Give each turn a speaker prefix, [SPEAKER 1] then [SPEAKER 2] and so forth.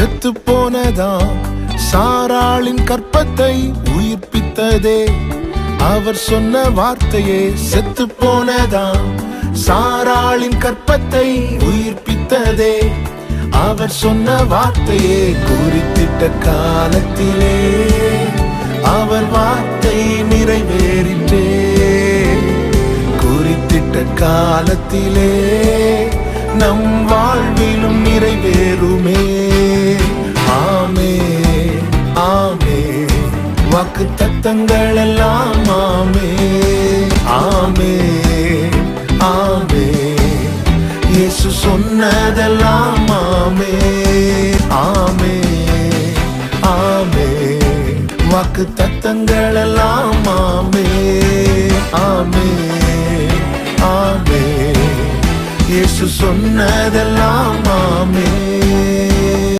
[SPEAKER 1] செத்து போனதாம். சாராளின் கற்பத்தை உயிர்ப்பித்ததே அவர் சொன்ன வார்த்தையே. செத்து போனதாம். சாராளின் கற்பத்தை உயிர்ப்பித்ததே அவர் சொன்ன வார்த்தையே. குறித்திட்ட காலத்திலே அவர் வார்த்தை நிறைவேறிற்றே. குறித்திட்ட காலத்திலே நம் வாழ்விலும் நிறைவேறுமே. ஆமே ஆமே, வாக்கு தத்தங்கள் எல்லாம் ஆமே ஆமே ஆமே, இயேசு சொன்னதெல்லாம் ஆமே ஆமே ஆமே, வாக்கு தத்தங்கள் எல்லாம் ஆமே ஆமே ஆமே, இயேசு சொன்னதெல்லாம் ஆமே.